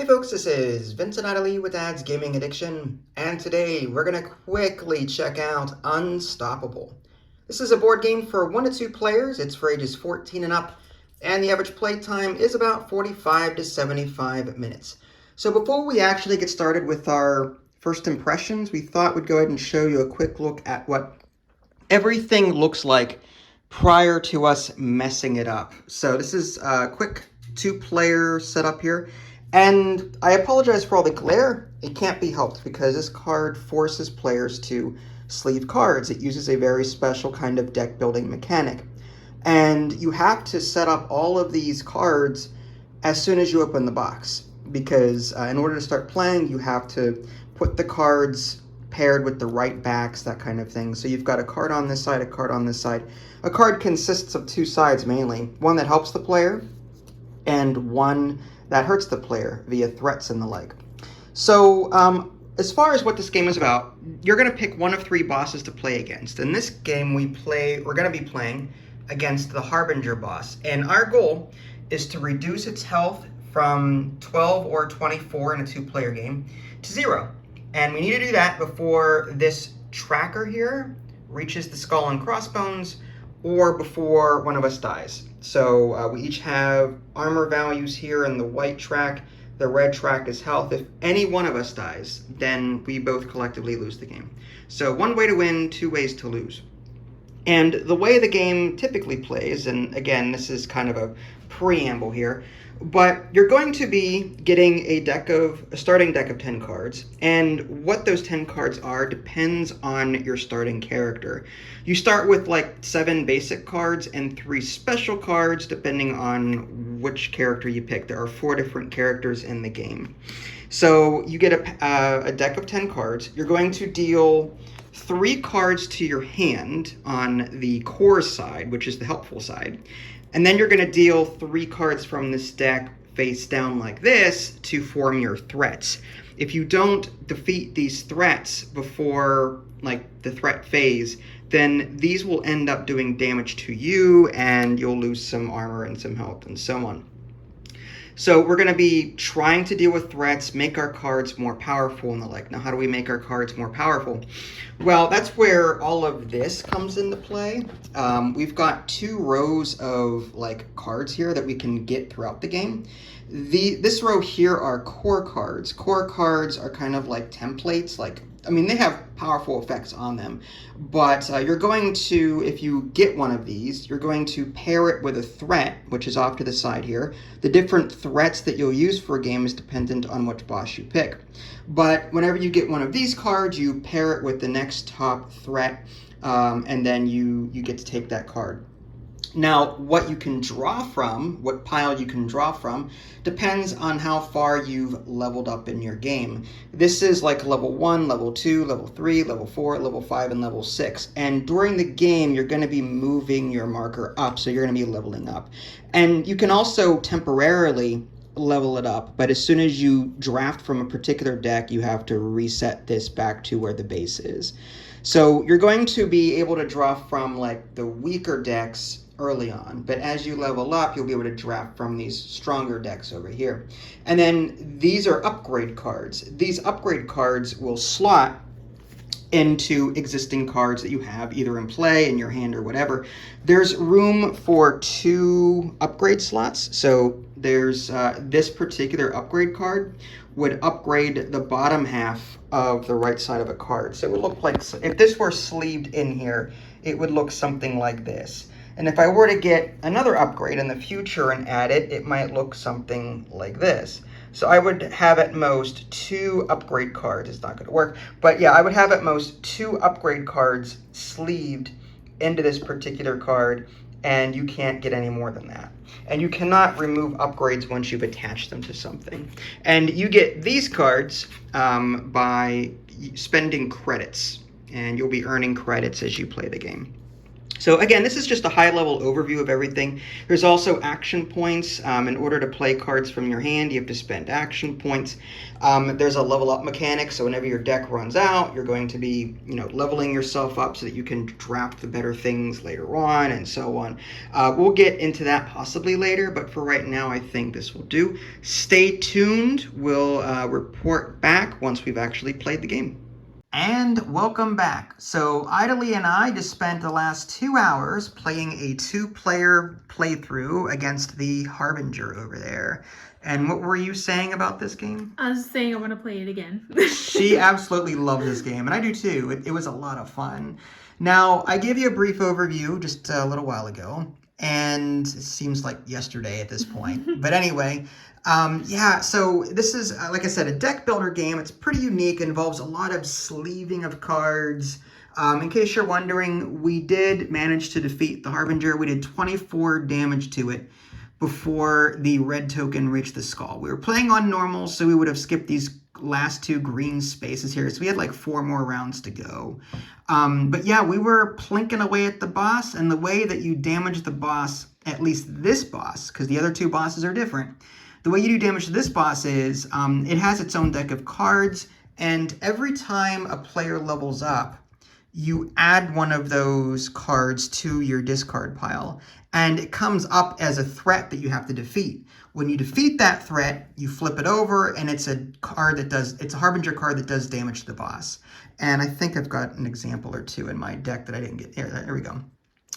Hey folks, this is Vincent Adderley with Dad's Gaming Addiction, and today we're going to quickly check out Unstoppable. This is a board game for 1 to 2 players, it's for ages 14 and up, and the average play time is about 45 to 75 minutes. So before we actually get started with our first impressions, we thought we'd go ahead and show you a quick look at what everything looks like prior to us messing it up. So this is a quick 2-player setup here. And I apologize for all the glare. It can't be helped because this card forces players to sleeve cards. It uses a very special kind of deck building mechanic. And you have to set up all of these cards as soon as you open the box. Because in order to start playing, you have to put the cards paired with the right backs, that kind of thing. So you've got a card on this side, a card on this side. A card consists of 2 sides mainly. One that helps the player and one that hurts the player via threats and the like. So as far as what this game is about, you're going to pick one of 3 bosses to play against. In this game, we're going to be playing against the Harbinger boss. And our goal is to reduce its health from 12 or 24 in a 2-player game to 0. And we need to do that before this tracker here reaches the skull and crossbones, or before one of us dies. So we each have armor values here in the white track. The red track is health. If any one of us dies, then we both collectively lose the game. So 1 way to win, 2 ways to lose. And the way the game typically plays, and again, this is kind of a preamble here, but you're going to be getting a starting deck of 10 cards, and what those 10 cards are depends on your starting character. You start with like 7 basic cards and 3 special cards depending on which character you pick. There are 4 different characters in the game. So you get a deck of 10 cards. You're going to deal 3 cards to your hand on the core side, which is the helpful side. And then you're going to deal 3 cards from this deck face down like this to form your threats. If you don't defeat these threats before like the threat phase, then these will end up doing damage to you and you'll lose some armor and some health and so on. So we're going to be trying to deal with threats, make our cards more powerful and the like. Now, how do we make our cards more powerful? Well, that's where all of this comes into play. We've got 2 rows of like cards here that we can get throughout the game. This row here are core cards. Core cards are kind of like templates, they have powerful effects on them, but you're going to, if you get one of these, you're going to pair it with a threat, which is off to the side here. The different threats that you'll use for a game is dependent on which boss you pick. But whenever you get one of these cards, you pair it with the next top threat, and then you get to take that card. Now, what you can draw from, what pile you can draw from, depends on how far you've leveled up in your game. This is like level 1, level 2, level 3, level 4, level 5, and level 6. And during the game, you're going to be moving your marker up, so you're going to be leveling up. And you can also temporarily level it up, but as soon as you draft from a particular deck, you have to reset this back to where the base is. So you're going to be able to draw from like the weaker decks early on, but as you level up, you'll be able to draft from these stronger decks over here. And then these are upgrade cards. These upgrade cards will slot into existing cards that you have either in play, in your hand, or whatever. There's room for 2 upgrade slots. So there's this particular upgrade card would upgrade the bottom half of the right side of a card. So it would look like, if this were sleeved in here, it would look something like this. And if I were to get another upgrade in the future and add it, it might look something like this. So I would have at most 2 upgrade cards. It's not going to work. But yeah, I would have at most 2 upgrade cards sleeved into this particular card, and you can't get any more than that. And you cannot remove upgrades once you've attached them to something. And you get these cards by spending credits, and you'll be earning credits as you play the game. So again, this is just a high-level overview of everything. There's also action points. In order to play cards from your hand, you have to spend action points. There's a level up mechanic, so whenever your deck runs out, you're going to be, leveling yourself up so that you can draft the better things later on, and so on. We'll get into that possibly later, but for right now, I think this will do. Stay tuned. We'll report back once we've actually played the game. And welcome back. So Idly and I just spent the last 2 hours playing a 2-player playthrough against the Harbinger over there. And what were you saying about this game? I was saying I want to play it again. She absolutely loved this game, and I do too. It was a lot of fun. Now, I gave you a brief overview just a little while ago, and it seems like yesterday at this point. But anyway, so this is, like I said, a deck builder game. It's pretty unique. It involves a lot of sleeving of cards. In case you're wondering, we did manage to defeat the Harbinger. We did 24 damage to it before the red token reached the skull. We were playing on normal, so we would have skipped these last 2 green spaces here. So we had like 4 more rounds to go. But yeah, we were plinking away at the boss, and the way that you damage the boss, at least this boss, because the other 2 bosses are different, the way you do damage to this boss is it has its own deck of cards, and every time a player levels up, you add one of those cards to your discard pile, and it comes up as a threat that you have to defeat. When you defeat that threat, you flip it over, and it's a Harbinger card that does damage to the boss. And I think I've got an example or 2 in my deck that I didn't get. There we go.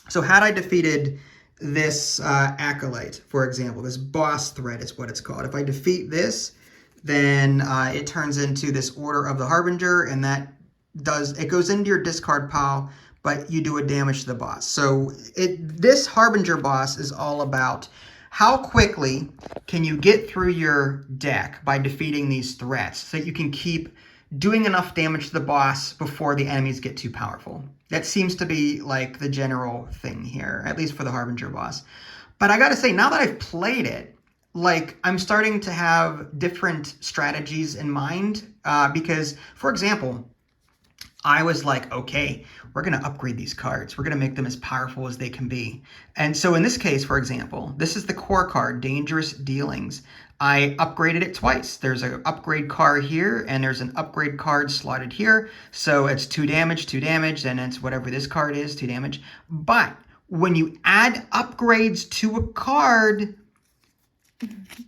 So had I defeated this Acolyte, for example, this boss threat is what it's called. If I defeat this, then it turns into this Order of the Harbinger, and it goes into your discard pile, but you do a damage to the boss. So this Harbinger boss is all about how quickly can you get through your deck by defeating these threats so that you can keep doing enough damage to the boss before the enemies get too powerful. That seems to be like the general thing here, at least for the Harbinger boss. But I gotta say, now that I've played it, I'm starting to have different strategies in mind because, for example, I was like, okay, we're going to upgrade these cards. We're going to make them as powerful as they can be. And so in this case, for example, this is the core card, Dangerous Dealings. I upgraded it twice. There's an upgrade card here, and there's an upgrade card slotted here. So it's 2 damage, and it's whatever this card is, 2 damage. But when you add upgrades to a card,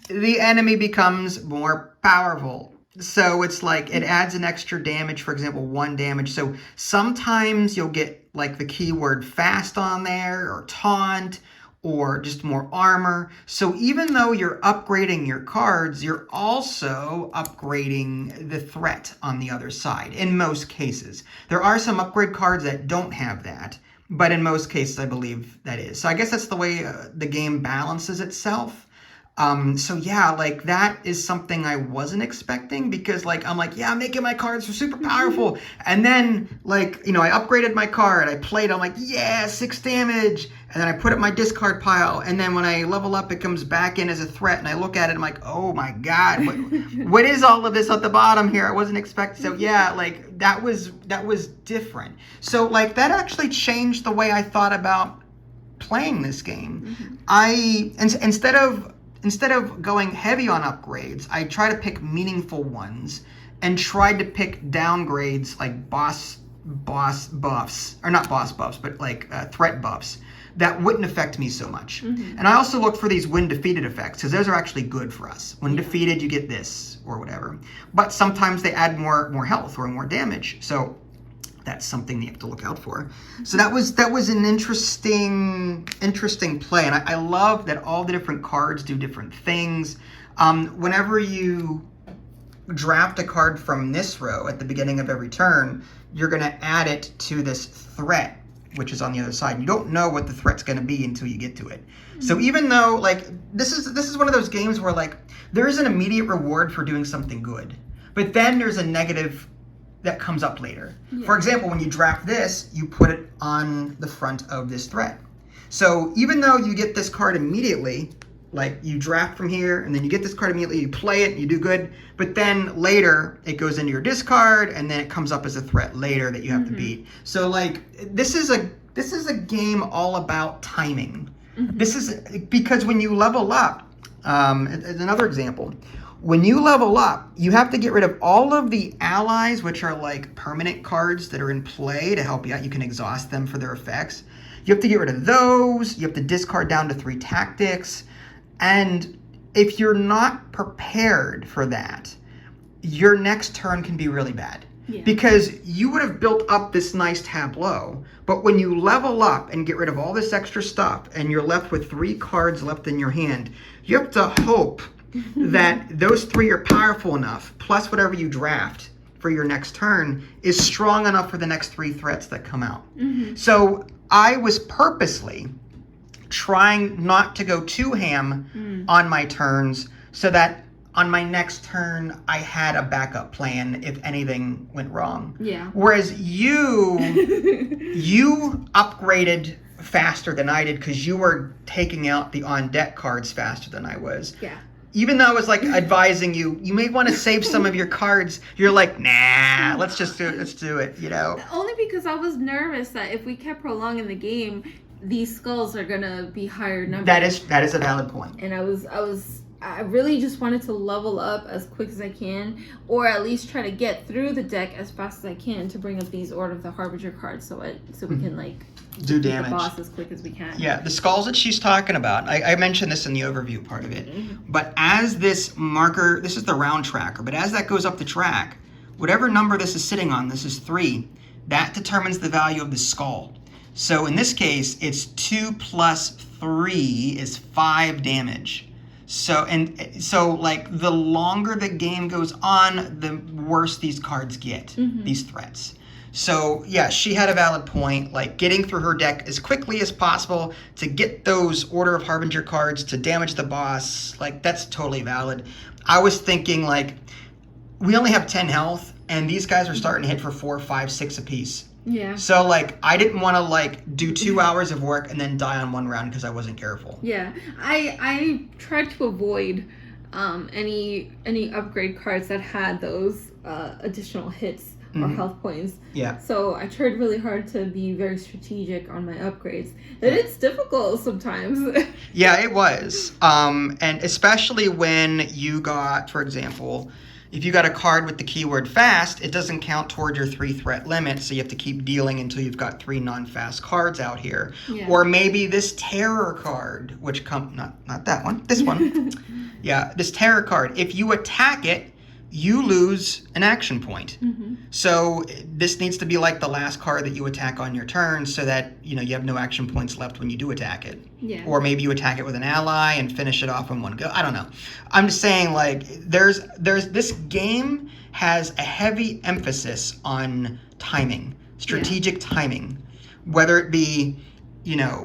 the enemy becomes more powerful. So it's like it adds an extra damage, for example, 1 damage. So sometimes you'll get like the keyword fast on there, or taunt, or just more armor. So even though you're upgrading your cards, you're also upgrading the threat on the other side, in most cases. There are some upgrade cards that don't have that, but in most cases I believe that is. So I guess that's the way the game balances itself. So yeah, that is something I wasn't expecting, because I'm making my cards super powerful. And then I upgraded my card, I played, I'm like, yeah, 6 damage. And then I put it in my discard pile. And then when I level up, it comes back in as a threat. And I look at it, I'm like, oh my God, what is all of this at the bottom here? I wasn't expecting. So yeah, that was different. So that actually changed the way I thought about playing this game. Instead of going heavy on upgrades, I try to pick meaningful ones and tried to pick downgrades like boss buffs, or not boss buffs, but threat buffs that wouldn't affect me so much. And I also looked for these when defeated effects, because those are actually good for us. When defeated, you get this or whatever. But sometimes they add more health or more damage. So that's something you have to look out for. So that was an interesting play, and I love that all the different cards do different things. Whenever you draft a card from this row at the beginning of every turn, you're going to add it to this threat, which is on the other side. You don't know what the threat's going to be until you get to it. So even though this is one of those games where there is an immediate reward for doing something good, but then there's a negative that comes up later. Yeah. For example, when you draft this, you put it on the front of this threat. So even though you get this card immediately, you draft from here, and then you get this card immediately, you play it, you do good, but then later it goes into your discard, and then it comes up as a threat later that you have to beat. So this is this is a game all about timing. Mm-hmm. This is because when you level up, another example, when you level up, you have to get rid of all of the allies, which are like permanent cards that are in play to help you out. You can exhaust them for their effects. You have to get rid of those. You have to discard down to 3 tactics. And if you're not prepared for that, your next turn can be really bad. Yeah. Because you would have built up this nice tableau, but when you level up and get rid of all this extra stuff and you're left with 3 cards left in your hand, you have to hope that those 3 are powerful enough, plus whatever you draft for your next turn, is strong enough for the next 3 threats that come out. Mm-hmm. So I was purposely trying not to go too ham on my turns so that on my next turn, I had a backup plan if anything went wrong. Yeah. Whereas you upgraded faster than I did because you were taking out the on-deck cards faster than I was. Yeah. Even though I was like advising you, you may want to save some of your cards. You're like, nah, let's do it, you know? Only because I was nervous that if we kept prolonging the game, these skulls are gonna be higher numbers. That is a valid point. And I really just wanted to level up as quick as I can, or at least try to get through the deck as fast as I can to bring up these Order of the Harbinger cards, so we can like do beat damage. the boss as quick as we can. Yeah, the skulls that she's talking about, I mentioned this in the overview part of it, Mm-hmm. but as this marker, this is the round tracker, but as that goes up the track, whatever number this is sitting on, this is 3, that determines the value of the skull. So in this case, it's 2 plus 3 is 5 damage. So like the longer the game goes on, the worse these cards get, these threats. So yeah, she had a valid point, like getting through her deck as quickly as possible to get those Order of Harbinger cards to damage the boss, like that's totally valid. I was thinking like, we only have 10 health and these guys are starting to hit for 4, 5, 6 apiece. Yeah. So like I didn't want to like do 2 hours of work and then die on 1 round because I wasn't careful. Yeah, I tried to avoid any upgrade cards that had those additional hits or health points. Yeah. So I tried really hard to be very strategic on my upgrades. And it's difficult sometimes. Yeah, it was. And especially when you got, for example, if you got a card with the keyword fast, it doesn't count toward your 3 threat limit, so you have to keep dealing until you've got 3 non-fast cards out here. Yeah. Or maybe this terror card, which not that one, this one. Yeah, this terror card. If you attack it, you lose an action point. So this needs to be like the last card that you attack on your turn so that, you have no action points left when you do attack it. Yeah. Or maybe you attack it with an ally and finish it off in one go. I don't know. I'm just saying like there's this game has a heavy emphasis on timing, strategic timing, whether it be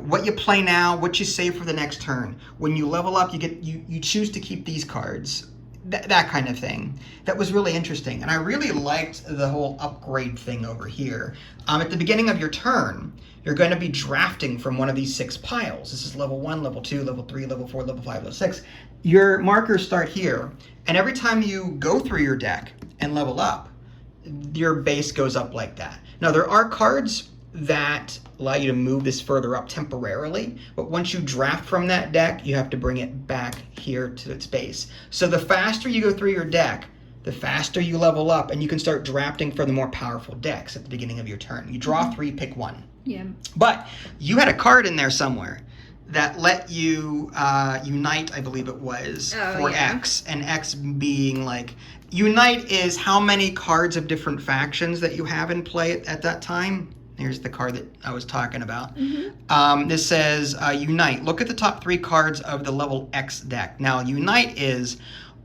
what you play now, what you save for the next turn. When you level up, you choose to keep these cards. That kind of thing. That was really interesting. And I really liked the whole upgrade thing over here. At the beginning of your turn, you're going to be drafting from one of these 6 piles. This is level 1, level 2, level 3, level 4, level 5, level 6. Your markers start here. And every time you go through your deck and level up, your base goes up like that. Now, there are cards that allow you to move this further up temporarily, but once you draft from that deck, you have to bring it back here to its base. So the faster you go through your deck, the faster you level up, and you can start drafting for the more powerful decks at the beginning of your turn. You draw 3, pick 1. Yeah. But you had a card in there somewhere that let you unite, I believe it was, for X, and X being like, unite is how many cards of different factions that you have in play at that time. Here's the card that I was talking about. This says, Unite. Look at the top 3 cards of the level X deck. Now, Unite is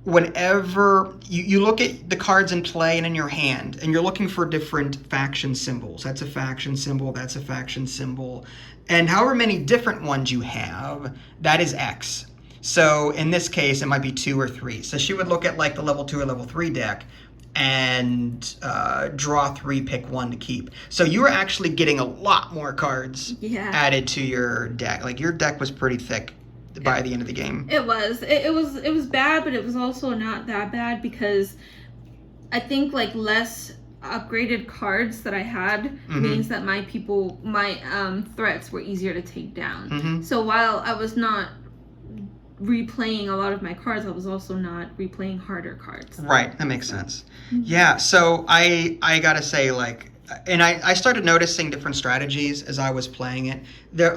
whenever you look at the cards in play and in your hand, and you're looking for different faction symbols. That's a faction symbol, that's a faction symbol. And however many different ones you have, that is X. So in this case, it might be 2 or 3. So she would look at like the level 2 or level 3 deck, and draw 3, pick 1 to keep. So you were actually getting a lot more cards added to your deck. Like your deck was pretty thick by the end of the game. It was. It was bad, but it was also not that bad because I think like less upgraded cards that I had means that my threats were easier to take down. So while I was not replaying a lot of my cards, I was also not replaying harder cards. Right, that makes sense. Yeah, so I gotta say, like, and I started noticing different strategies as I was playing it.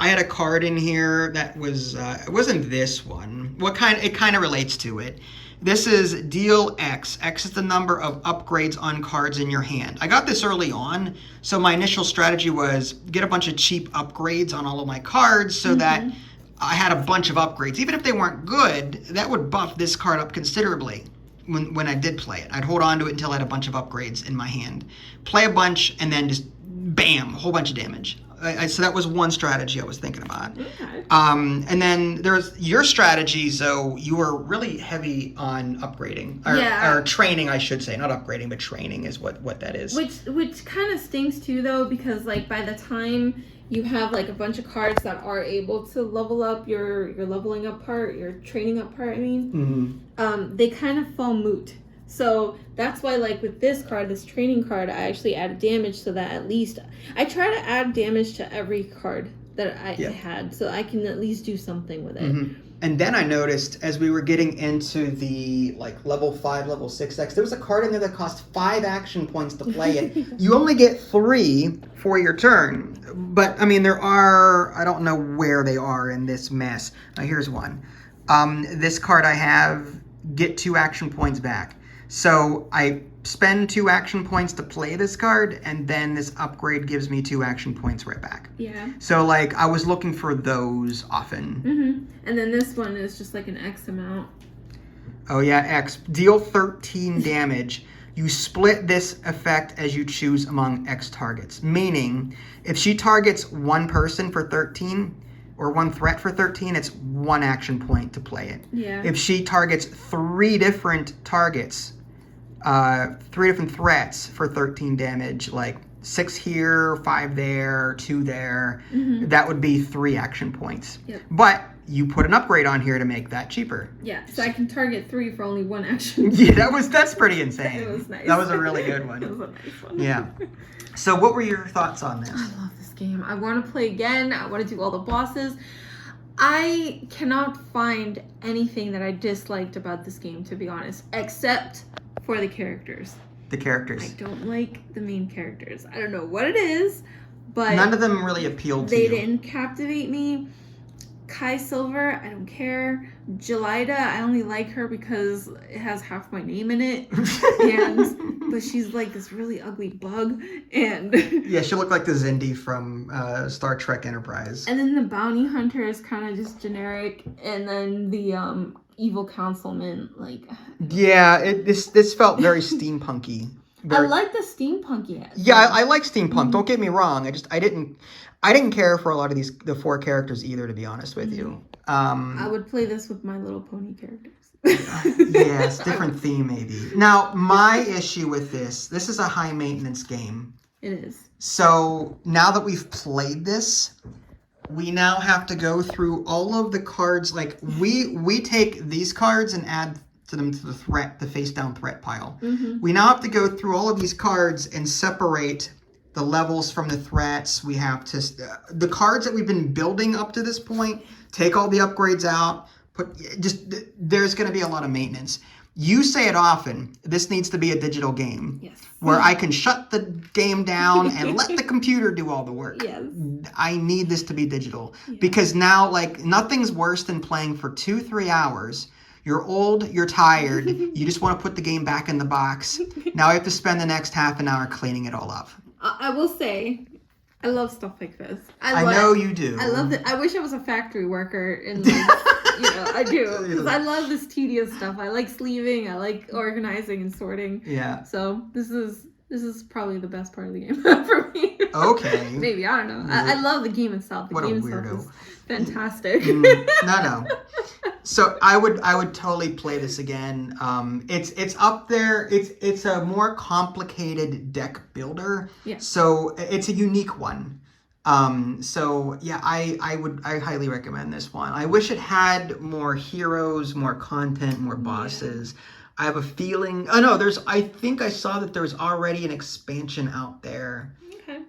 I had a card in here that was it wasn't this one. It kind of relates to it. This is deal X. X is the number of upgrades on cards in your hand. I got this early on, so my initial strategy was get a bunch of cheap upgrades on all of my cards so that I had a bunch of upgrades. Even if they weren't good, that would buff this card up considerably when I did play it. I'd hold on to it until I had a bunch of upgrades in my hand. Play a bunch, and then just bam, a whole bunch of damage. So that was one strategy I was thinking about. Okay. And then there's your strategy, so you were really heavy on upgrading. Or training, I should say. Not upgrading, but training is what that is. Which kind of stinks too, though, because like by the time you have like a bunch of cards that are able to level up your leveling up part, your training up part, I mean, they kind of fall moot. So that's why, like with this card, this training card, I actually add damage so that at least I try to add damage to every card that I had, so I can at least do something with it. And then I noticed as we were getting into the like level 5, level 6 decks, there was a card in there that cost 5 action points to play it. You only get 3 for your turn. But I mean, there are, I don't know where they are in this mess. Here's one. This card I have, get 2 action points back. So I spend 2 action points to play this card, and then this upgrade gives me 2 action points right back. Yeah. So like I was looking for those often. And then this one is just like an X amount. Oh yeah, X. Deal 13 damage. You split this effect as you choose among X targets. Meaning, if she targets one person for 13, or one threat for 13, it's 1 action point to play it. Yeah. If she targets 3 different targets, 3 different threats for 13 damage, like 6 here, 5 there, 2 there, that would be 3 action points. Yep. But you put an upgrade on here to make that cheaper. Yeah, so I can target 3 for only 1 action. Yeah, that's pretty insane. It was nice. That was a really good one. It was a nice one. Yeah. So what were your thoughts on this? I love this game. I want to play again. I want to do all the bosses. I cannot find anything that I disliked about this game, to be honest, except for the characters. The characters. I don't like the main characters. I don't know what it is, but none of them really appealed to you. They didn't captivate me. Kai Silver, I don't care. Gelida, I only like her because it has half my name in it. But she's like this really ugly bug. And yeah, she looked like the Zindi from Star Trek Enterprise. And then the bounty hunter is kind of just generic. And then the evil councilman, like... Yeah, this felt very steampunky. I like the steampunky. Yeah, I like steampunk. Don't get me wrong. I didn't care for a lot of the 4 characters either, to be honest with you. I would play this with My Little Pony characters. Yes, different theme maybe. Now, my issue with this is a high maintenance game. It is. So now that we've played this, we now have to go through all of the cards. Like we take these cards and add them to the face down threat pile. We now have to go through all of these cards and separate the levels from the threats. We have to the cards that we've been building up to this point, take all the upgrades out, there's going to be a lot of maintenance. You say it often, this needs to be a digital game. Yes. Where I can shut the game down and let the computer do all the work. Yes. I need this to be digital. Because now, like, nothing's worse than playing for 2-3 hours. You're old, you're tired, you just want to put the game back in the box. Now I have to spend the next half an hour cleaning it all up. I will say, I love stuff like this. I know you do. I love it. I wish I was a factory worker and like, I do. Because I love this tedious stuff. I like sleeving, I like organizing and sorting. Yeah. So this is probably the best part of the game for me. Okay. Maybe, I don't know. I love the game itself. The game itself is fantastic. No. So I would totally play this again. It's up there. It's a more complicated deck builder. Yeah. So it's a unique one. So yeah, I highly recommend this one. I wish it had more heroes, more content, more bosses. I have a feeling. Oh no, I think I saw that there's already an expansion out there. Okay.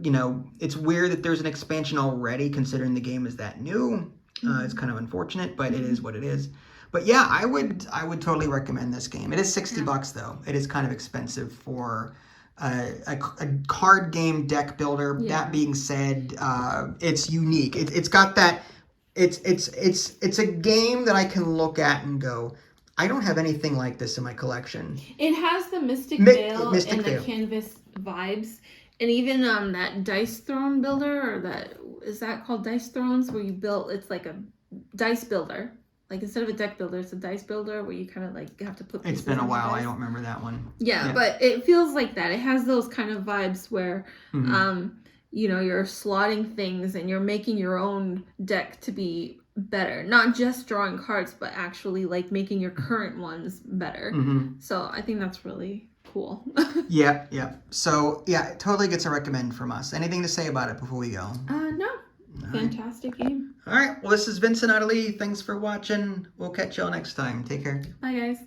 You know, it's weird that there's an expansion already, considering the game is that new. It's kind of unfortunate, but it is what it is. But yeah, I would totally recommend this game. It is $60 though. It is kind of expensive for a card game deck builder. Yeah. That being said, it's unique. It's got that. It's a game that I can look at and go, I don't have anything like this in my collection. It has the Mystic Veil and Veil. the Canvas vibes, and even that Dice Throne builder, or that is that called Dice Thrones, where you build. It's like a dice builder. Like instead of a deck builder, it's a dice builder where you kind of like have to put. It's been a while. I don't remember that one. Yeah, but it feels like that. It has those kind of vibes where, you know, you're slotting things and you're making your own deck to be better. Not just drawing cards, but actually like making your current ones better. So I think that's really cool. Yeah. So yeah, it totally gets a recommend from us. Anything to say about it before we go? No. Fantastic game. All right. Well, this is Vincent Adelie. Thanks for watching. We'll catch y'all next time. Take care. Bye, guys.